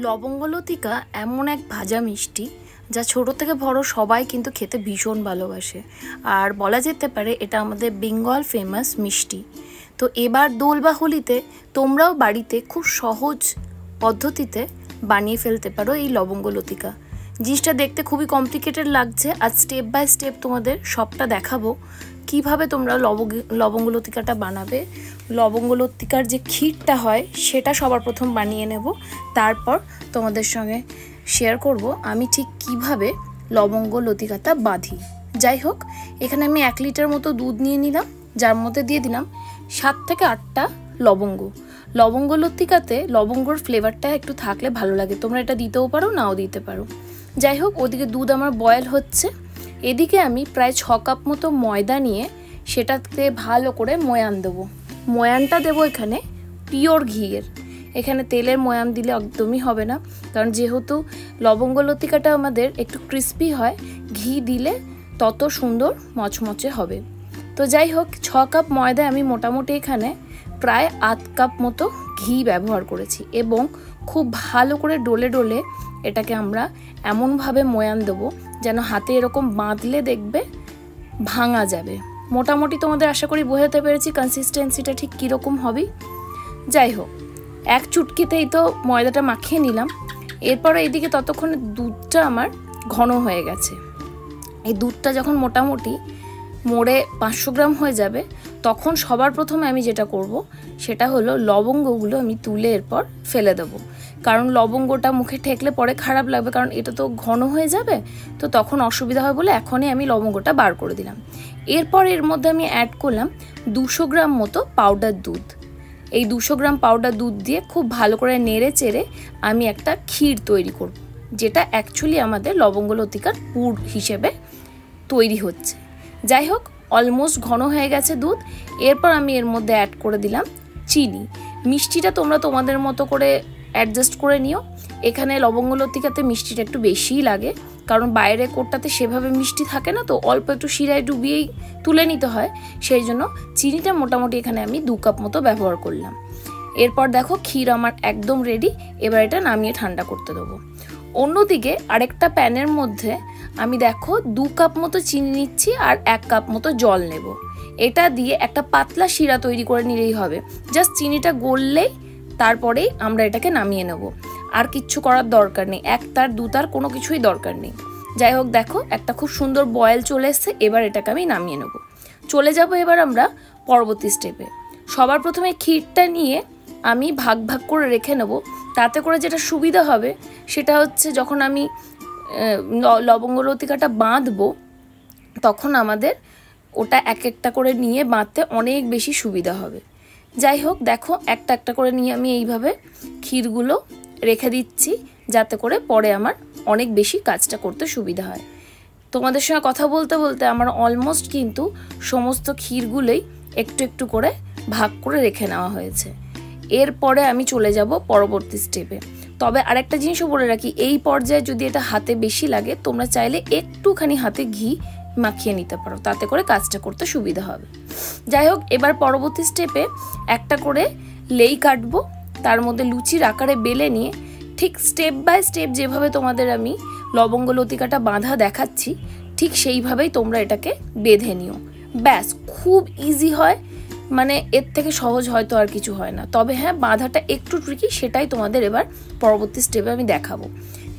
লবঙ্গলতিকা এমন এক ভাজা মিষ্টি যা ছোট থেকে বড় সবাই কিন্তু খেতে ভীষণ ভালোবাসে। আর বলা যেতে পারে এটা আমাদের বেঙ্গল ফেমাস মিষ্টি। তো এবার দোল বা হোলিতে তোমরাও বাড়িতে খুব সহজ পদ্ধতিতে বানিয়ে ফেলতে পারো এই লবঙ্গলতিকা। জিনিসটা দেখতে খুবই কমপ্লিকেটেড লাগছে, আর স্টেপ বাই স্টেপ তোমাদের সবটা দেখাবো কিভাবে তোমরা লবঙ্গলতিকাটা বানাবে। লবঙ্গলতিকার যে ক্ষীরটা হয় সেটা সবার প্রথম বানিয়ে নেব, তারপর তোমাদের সঙ্গে শেয়ার করব আমি ঠিক কিভাবে লবঙ্গলতিকাটা বাঁধি। যাই হোক, এখানে আমি 1 লিটার মতো দুধ নিয়ে নিলাম, যার মধ্যে দিয়ে দিলাম 7 থেকে 8টা লবঙ্গ। লবঙ্গলতিকাতে লবঙ্গর ফ্লেভারটা একটু থাকলে ভালো লাগে, তোমরা এটা দিতেও পারো নাও দিতে পারো। যাই হোক, ওদিকে দুধ আমার বয়েল হচ্ছে, এদিকে আমি প্রায় 6 কাপ মতো ময়দা নিয়ে সেটাতে ভালো করে ময়ান দেবো। ময়ানটা দেবো এখানে পিওর ঘিয়ের, এখানে তেলের ময়ান দিলে একদমই হবে না, কারণ যেহেতু লবঙ্গলতিকাটা আমাদের একটু ক্রিস্পি হয়, ঘি দিলে তত সুন্দর মচমচে হবে। তো যাই হোক, 6 কাপ ময়দায় আমি মোটামুটি এখানে প্রায় 8 কাপ মতো ঘি ব্যবহার করেছি, এবং খুব ভালো করে ডলে ডলে এটাকে আমরা এমনভাবে ময়ান দেবো যেন হাতে এরকম বাঁধলে দেখবে ভাঙা যাবে। মোটামুটি তোমাদের আশা করি বোঝাতে পেরেছি কনসিস্টেন্সিটা ঠিক কীরকম হবে। যাই হোক, এক চুটকিতেই তো ময়দাটা মাখিয়ে নিলাম। এরপরে এদিকে ততক্ষণে দুধটা আমার ঘন হয়ে গেছে। এই দুধটা যখন মোটামুটি মোড়ে 500 গ্রাম হয়ে যাবে, তখন সবার প্রথমে আমি যেটা করব সেটা হলো লবঙ্গগুলো আমি তুলে এরপর ফেলে দেবো, কারণ লবঙ্গটা মুখে ঠেকলে পরে খারাপ লাগবে, কারণ এটা তো ঘন হয়ে যাবে, তো তখন অসুবিধা হয় বলে এখনই আমি লবঙ্গটা বার করে দিলাম। এরপর এর মধ্যে আমি অ্যাড করলাম 200 গ্রাম মতো পাউডার দুধ। এই 200 গ্রাম পাউডার দুধ দিয়ে খুব ভালো করে নেড়ে চেড়ে আমি একটা ক্ষীর তৈরি করব, যেটা অ্যাকচুয়ালি আমাদের লবঙ্গলতিকার পুর হিসেবে তৈরি হচ্ছে। যাই হোক, অলমোস্ট ঘন হয়ে গেছে দুধ। এরপর আমি এর মধ্যে অ্যাড করে দিলাম চিনি। মিষ্টিটা তোমরা তোমাদের মতো করে অ্যাডজাস্ট করে নিও। এখানে লবঙ্গলতিকাতে মিষ্টিটা একটু বেশিই লাগে, কারণ বাইরে কোটটাতে সেভাবে মিষ্টি থাকে না, তো অল্প একটু শিরায় ডুবিয়েই তুলে নিতে হয়, সেই জন্য চিনিটা মোটামুটি এখানে আমি 2 কাপ মতো ব্যবহার করলাম। এরপর দেখো, ক্ষীর আমার একদম রেডি। এবার এটা নামিয়ে ঠান্ডা করতে দেবো। অন্যদিকে আরেকটা প্যানের মধ্যে আমি দেখো 2 কাপ মতো চিনি নিচ্ছি আর 1 কাপ মতো জল নেব। এটা দিয়ে একটা পাতলা শিরা তৈরি করে নিলেই হবে। জাস্ট চিনিটা গললেই তারপরেই আমরা এটাকে নামিয়ে নেব, আর কিচ্ছু করার দরকার নেই, 1 তার 2 তার কোনো কিছুই দরকার নেই। যাই হোক, দেখো একটা খুব সুন্দর বয়েল চলে এসছে। এবার এটাকে আমি নামিয়ে নেব। চলে যাব এবার আমরা পরবর্তী স্টেপে। সবার প্রথমে ক্ষীরটা নিয়ে আমি ভাগ ভাগ করে রেখে নেব। তাতে করে যেটা সুবিধা হবে সেটা হচ্ছে, যখন আমি লবঙ্গলতিকাটা বাঁধবো তখন আমাদের ওটা এক একটা করে নিয়ে বাঁধতে অনেক বেশি সুবিধা হবে। যাই হোক, দেখো একটা একটা করে নিয়ে আমি এইভাবে ক্ষীরগুলো রেখে দিচ্ছি, যাতে করে পরে আমার অনেক বেশি কাজটা করতে সুবিধা হয়। তোমাদের সঙ্গে কথা বলতে বলতে আমার অলমোস্ট কিন্তু সমস্ত ক্ষীরগুলোই একটু একটু করে ভাগ করে রেখে নেওয়া হয়েছে। এরপরে আমি চলে যাব পরবর্তী স্টেপে। তবে আরেকটা জিনিসও বলে রাখি, এই পর্যায়ে যদি এটা হাতে বেশি লাগে, তোমরা চাইলে একটুখানি হাতে ঘি মাখিয়ে নিতে পারো, তাতে করে কাজটা করতে সুবিধা হবে। যাই হোক, এবার পরবর্তী স্টেপে একটা করে লেই কাটবো, তার মধ্যে লুচির আকারে বেলে নিয়ে ঠিক স্টেপ বাই স্টেপ যেভাবে তোমাদের আমি লবঙ্গলতিকাটা বাঁধা দেখাচ্ছি, ঠিক সেইভাবেই তোমরা এটাকে বেঁধে নিও। ব্যাস, খুব ইজি হয়, মানে এর থেকে সহজ হয়তো আর কিছু হয় না। তবে হ্যাঁ, বাঁধাটা একটু ট্রিকি, সেটাই তোমাদের এবার পরবর্তী স্টেপে আমি দেখাবো।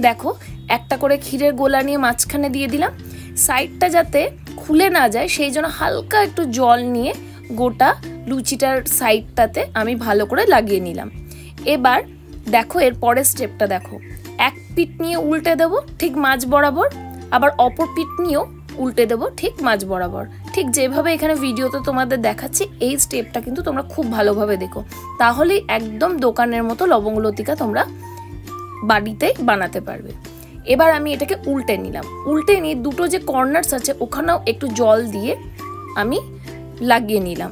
দেখো, একটা করে ক্ষীরের গোলা নিয়ে মাঝখানে দিয়ে দিলাম। সাইডটা যাতে খুলে না যায় সেই জন্য হালকা একটু জল নিয়ে গোটা লুচিটার সাইডটাতে আমি ভালো করে লাগিয়ে নিলাম। এবার দেখো, এর পরের স্টেপটা দেখো, এক পিঠ নিয়ে উল্টে দেবো ঠিক মাঝ বরাবর, আবার অপর পিঠ নিয়েও উল্টে দেবো ঠিক মাঝ বরাবর। ঠিক যেভাবে এখানে ভিডিওতে তোমাদের দেখাচ্ছি, এই স্টেপটা কিন্তু তোমরা খুব ভালোভাবে দেখো, তাহলেই একদম দোকানের মতো লবঙ্গলতিকা তোমরা বাড়িতেই বানাতে পারবে। এবার আমি এটাকে উল্টে নিলাম। উল্টে নিয়ে দুটো যে কর্নার্স আছে ওখানেও একটু জল দিয়ে আমি লাগিয়ে নিলাম।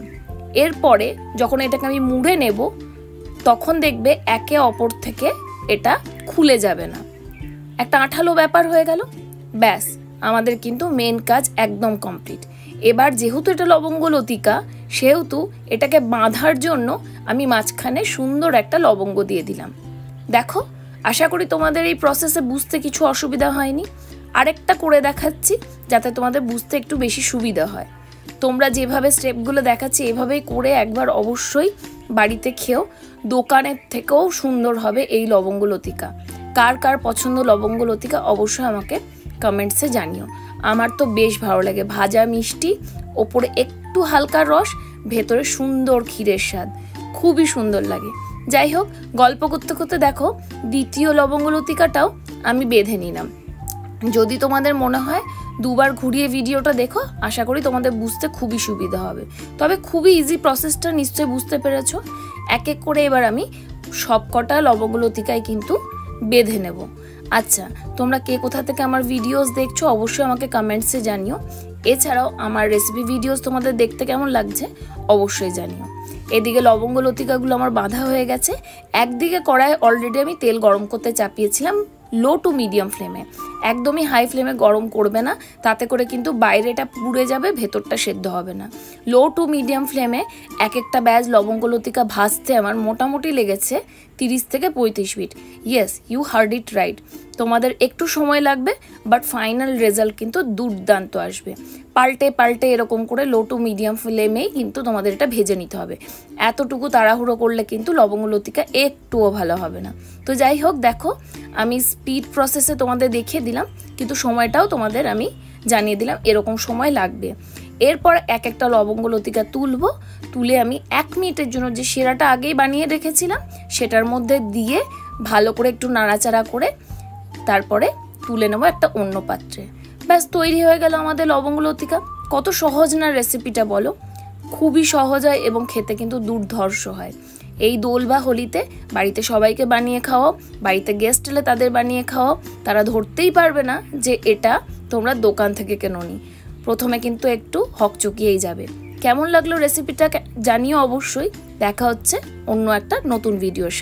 এরপরে যখন এটাকে আমি মুড়ে নেব, তখন দেখবে একে অপর থেকে এটা খুলে যাবে না, একটা আঠালো ব্যাপার হয়ে গেল। ব্যাস, আমাদের কিন্তু মেন কাজ একদম কমপ্লিট। এবার যেহেতু এটা লবঙ্গলতিকা, সেহেতু এটাকে বাঁধার জন্য আমি মাঝখানে সুন্দর একটা লবঙ্গ দিয়ে দিলাম। দেখো, আশা করি তোমাদের এই প্রসেসে বুঝতে কিছু অসুবিধা হয়নি। আরেকটা করে দেখাচ্ছি যাতে তোমাদের বুঝতে একটু বেশি সুবিধা হয়। তোমরা যেভাবে স্টেপগুলো দেখাচ্ছি এভাবেই করে একবার অবশ্যই বাড়িতে খেও। দোকানের থেকেও সুন্দর হবে এই লবঙ্গ লতিকা। কার কার পছন্দ লবঙ্গ লতিকা অবশ্যই আমাকে কমেন্টসে জানিও। আমার তো বেশ ভালো লাগে, ভাজা মিষ্টি, ওপরে একটু হালকা রস, ভেতরে সুন্দর ক্ষীরের স্বাদ, খুবই সুন্দর লাগে। যাই হোক, গল্প করতে করতে দেখো দ্বিতীয় লবঙ্গ লতিকাটাও আমি বেঁধে নিলাম। যদি তোমাদের মনে হয় দুবার ঘুরিয়ে ভিডিওটা দেখো, আশা করি তোমাদের বুঝতে খুবই সুবিধা হবে। তবে খুবই ইজি প্রসেসটা নিশ্চয়ই বুঝতে পেরেছো। এক এক করে এবার আমি সবকটা লবঙ্গ লতিকায় কিন্তু বেঁধে নেব। আচ্ছা, তোমরা কে কোথা থেকে আমার ভিডিওস দেখছো অবশ্যই আমাকে কমেন্টসে জানিও। এছাড়াও আমার রেসিপি ভিডিওস তোমাদের দেখতে কেমন লাগছে অবশ্যই জানিও। এদিকে লবঙ্গ লতিকাগুলো আমার বাঁধা হয়ে গেছে। একদিকে কড়াই অলরেডি আমি তেল গরম করতে চাপিয়েছিলাম লো টু মিডিয়াম ফ্লেমে। একদমই হাই ফ্লেমে গরম করবে না, তাতে করে কিন্তু বাইরেটা পুড়ে যাবে, ভেতরটা সেদ্ধ হবে না। লো টু মিডিয়াম ফ্লেমে এক একটা ব্যাচ লবঙ্গ লতিকা ভাজতে আমার মোটামুটি লেগেছে 30 থেকে 35 মিনিট। Yes, you heard it right. তোমাদের একটু সময় লাগবে, বাট ফাইনাল রেজাল্ট কিন্তু দুর্দান্ত আসবে। পাল্টে পাল্টে এরকম করে লো টু মিডিয়াম ফ্লেমেই কিন্তু তোমাদের এটা ভেজে নিতে হবে। এতটুকু তাড়াহুড়ো করলে কিন্তু লবঙ্গ লতিকা একটুও ভালো হবে না। তো যাই হোক, দেখো আমি স্পিড প্রসেসে তোমাদের দেখিয়ে দিলাম, কিন্তু সময়টাও তোমাদের আমি জানিয়ে দিলাম এরকম সময় লাগবে। এরপর এক একটা লবঙ্গ লতিকা তুলবো, তুলে আমি 1 মিনিটের জন্য যে সেরাটা আগেই বানিয়ে রেখেছিলাম সেটার মধ্যে দিয়ে ভালো করে একটু নাড়াচাড়া করে তারপরে তুলে নেবো একটা অন্য পাত্রে। ব্যাস, তৈরি হয়ে গেল আমাদের লবঙ্গ লতিকা। কত সহজ না রেসিপিটা বলো? খুবই সহজ হয় এবং খেতে কিন্তু দুর্ধর্ষ হয়। এই দোল বা হোলিতে বাড়িতে সবাইকে বানিয়ে খাওয়াও, বাড়িতে গেস্ট এলে তাদের বানিয়ে খাওয়াও, তারা ধরতেই পারবে না যে এটা তোমরা দোকান থেকে কেনোনি। প্রথমে কিন্তু একটু হকচকিয়েই যাবে। কেমন লাগলো রেসিপিটা জানিও অবশ্যই। দেখা হচ্ছে অন্য একটা নতুন ভিডিওর সাথে।